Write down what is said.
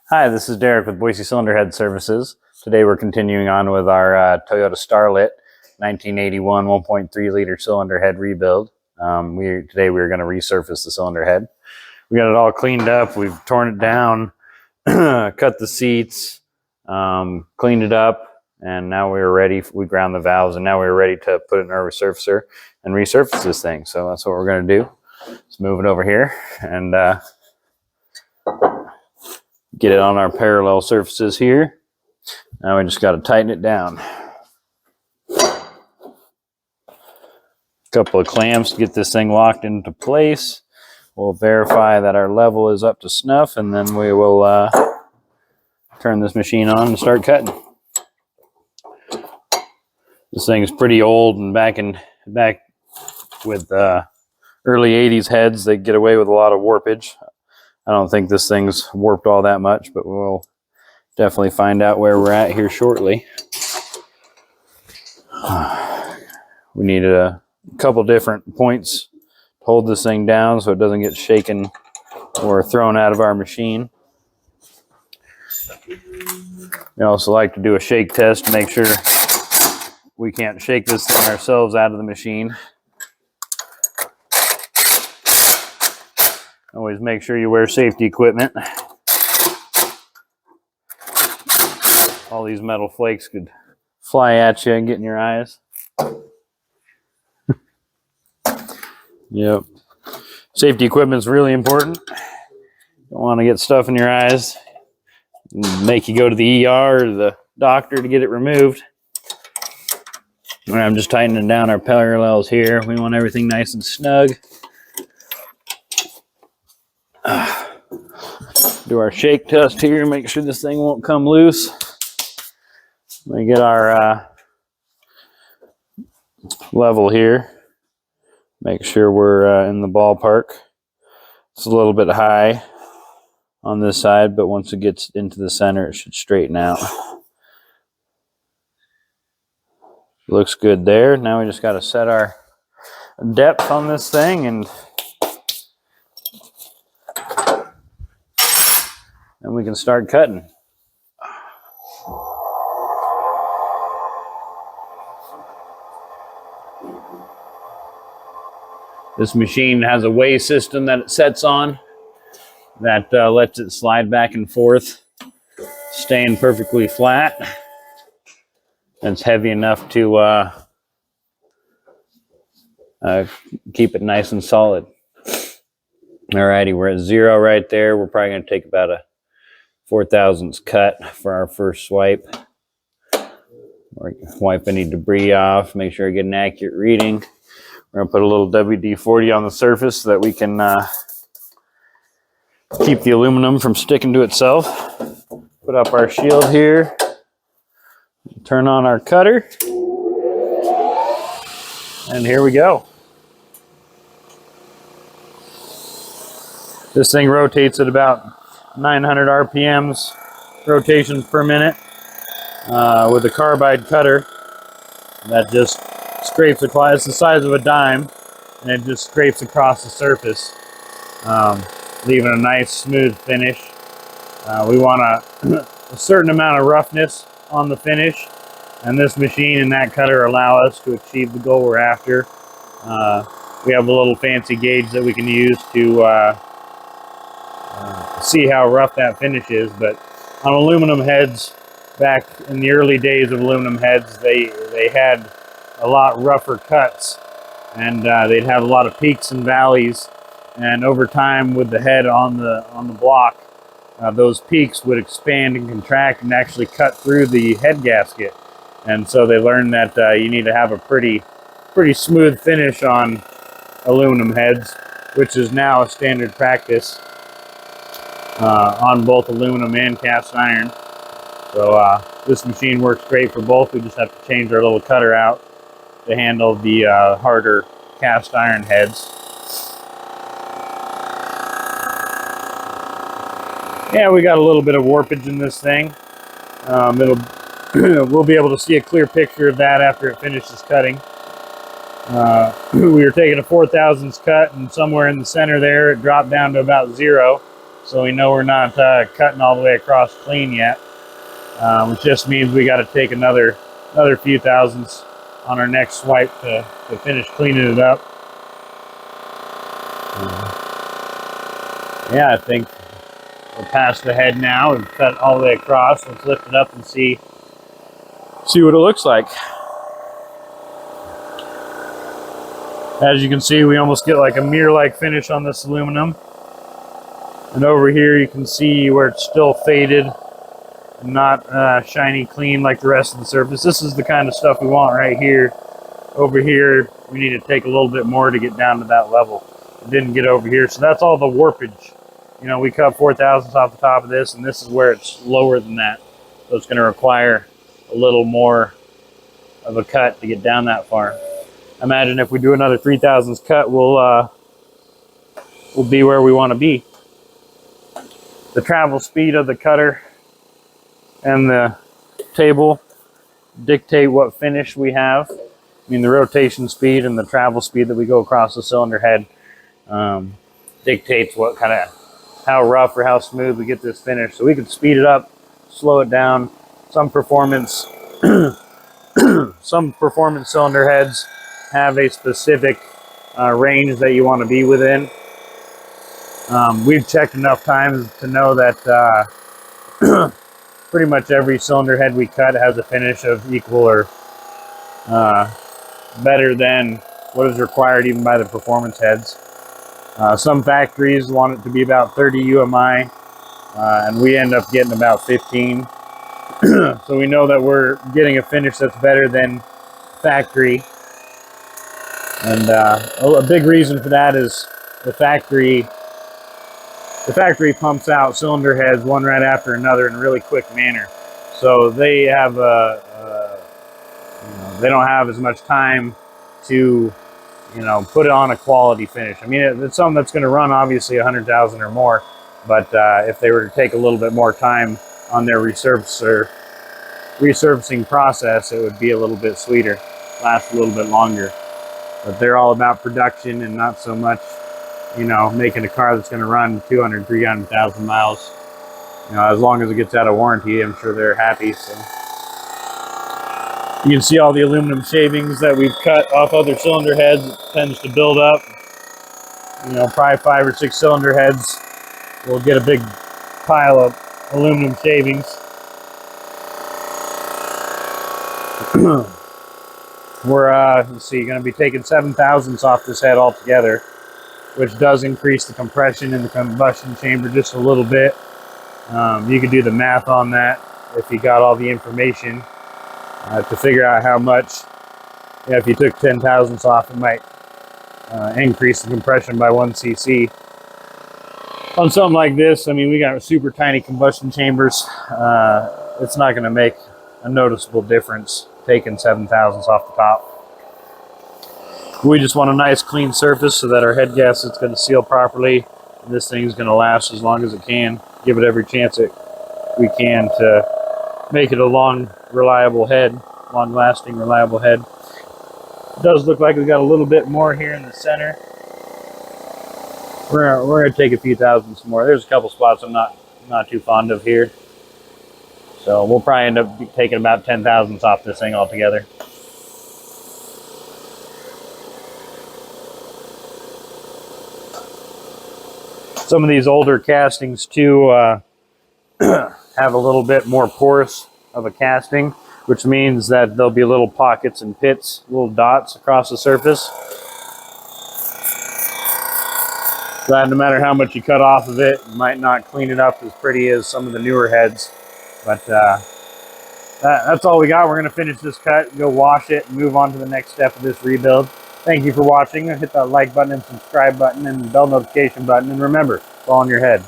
Hi, this is Derek with Boise Cylinder Head Services. Today we're continuing on with our Toyota Starlet 1981 1.3 liter cylinder head rebuild. Today we're going to resurface the cylinder head. We got it all cleaned up. We've torn it down, cut the seats, cleaned it up, and now we're ready. We ground the valves, and now we're ready to put it in our resurfacer and resurface this thing. So that's what we're going to do. Let's move it over here and get it on our parallel surfaces here. Now we just got to tighten it down. A couple of clamps to get this thing locked into place. We'll verify that our level is up to snuff, and then we will turn this machine on and start cutting. This thing is pretty old, and back with early 80s heads, they get away with a lot of warpage. I don't think this thing's warped all that much, but we'll definitely find out where we're at here shortly. We need a couple different points to hold this thing down so it doesn't get shaken or thrown out of our machine. We also like to do a shake test to make sure we can't shake this thing ourselves out of the machine. Always make sure you wear safety equipment. All these metal flakes could fly at you and get in your eyes. Yep. Safety equipment is really important. Don't want to get stuff in your eyes and make you go to the ER or the doctor to get it removed. I'm just tightening down our parallels here. We want everything nice and snug. Do our shake test here, make sure this thing won't come loose. Let me get our level here. Make sure we're in the ballpark. It's a little bit high on this side, but once it gets into the center, it should straighten out. Looks good there. Now we just got to set our depth on this thing, and we can start cutting. This machine has a weigh system that it sets on that lets it slide back and forth, staying perfectly flat. It's heavy enough to keep it nice and solid. Alrighty, we're at 0 right there. We're probably going to take about a 4/1000 cut for our first swipe. We're wipe any debris off, make sure I get an accurate reading. We're going to put a little WD-40 on the surface so that we can keep the aluminum from sticking to itself. Put up our shield here. Turn on our cutter. And here we go. This thing rotates at about 900 RPMs, rotations per minute, with a carbide cutter that just scrapes across. It's the size of a dime, and it just scrapes across the surface, leaving a nice smooth finish. We want a certain amount of roughness on the finish, and this machine and that cutter allow us to achieve the goal we're after. We have a little fancy gauge that we can use to see how rough that finish is, but on aluminum heads, back in the early days of aluminum heads, they had a lot rougher cuts, and they'd have a lot of peaks and valleys, and over time with the head on the block, those peaks would expand and contract and actually cut through the head gasket, and so they learned that you need to have a pretty smooth finish on aluminum heads, which is now a standard practice on both aluminum and cast iron. So this machine works great for both. We just have to change our little cutter out to handle the harder cast iron heads. Yeah, we got a little bit of warpage in this thing. We'll be able to see a clear picture of that after it finishes cutting. We were taking a 4/1000 cut, and somewhere in the center there it dropped down to about 0. so we know we're not cutting all the way across clean yet. Which just means we got to take another few thousands on our next swipe to finish cleaning it up. Yeah, I think we're past the head now. We've cut all the way across. Let's lift it up and see what it looks like. As you can see, we almost get like a mirror-like finish on this aluminum. And over here you can see where it's still faded, not shiny clean like the rest of the surface. This is the kind of stuff we want right here. Over here, we need to take a little bit more to get down to that level. It didn't get over here, so that's all the warpage. You know, we cut 4/1000 off the top of this, and this is where it's lower than that. So it's going to require a little more of a cut to get down that far. Imagine if we do another 3/1000 cut, we'll be where we want to be. The travel speed of the cutter and the table dictate what finish we have. I mean, the rotation speed and the travel speed that we go across the cylinder head dictates what kind of, how rough or how smooth we get this finish. So we could speed it up, slow it down. Some performance cylinder heads have a specific range that you want to be within. We've checked enough times to know that pretty much every cylinder head we cut has a finish of equal or better than what is required even by the performance heads. Some factories want it to be about 30 UMI, and we end up getting about 15. So we know that we're getting a finish that's better than factory. And a big reason for that is the factory pumps out cylinder heads one right after another in a really quick manner. So they have they don't have as much time to, put it on a quality finish. I mean, it's something that's going to run obviously 100,000 or more, but if they were to take a little bit more time on their resurfacing process, it would be a little bit sweeter, last a little bit longer. But they're all about production and not so much, making a car that's going to run 200, 300,000 miles. As long as it gets out of warranty, I'm sure they're happy. So you can see all the aluminum shavings that we've cut off other cylinder heads. It tends to build up. Probably 5 or 6 cylinder heads. We'll get a big pile of aluminum shavings. We're let's see, going to be taking 7/1000 off this head altogether, which does increase the compression in the combustion chamber just a little bit. You could do the math on that if you got all the information to figure out how much. If you took 10/1000 off, it might increase the compression by 1 cc. On something like this, I mean, we got super tiny combustion chambers. It's not going to make a noticeable difference taking 7/1000 off the top. We just want a nice clean surface so that our head gasket is going to seal properly. And this thing's going to last as long as it can. Give it every chance we can to make it a long, reliable head, long-lasting, reliable head. It does look like we got a little bit more here in the center. We're going to take a few thousandths more. There's a couple spots I'm not too fond of here. So we'll probably end up taking about 10/1000 off this thing altogether. Some of these older castings too have a little bit more porous of a casting, which means that there'll be little pockets and pits, little dots across the surface. That no matter how much you cut off of it, you might not clean it up as pretty as some of the newer heads. But that's all we got. We're going to finish this cut, go wash it, and move on to the next step of this rebuild. Thank you for watching. Hit that like button and subscribe button and the bell notification button. And remember, it's all in your head.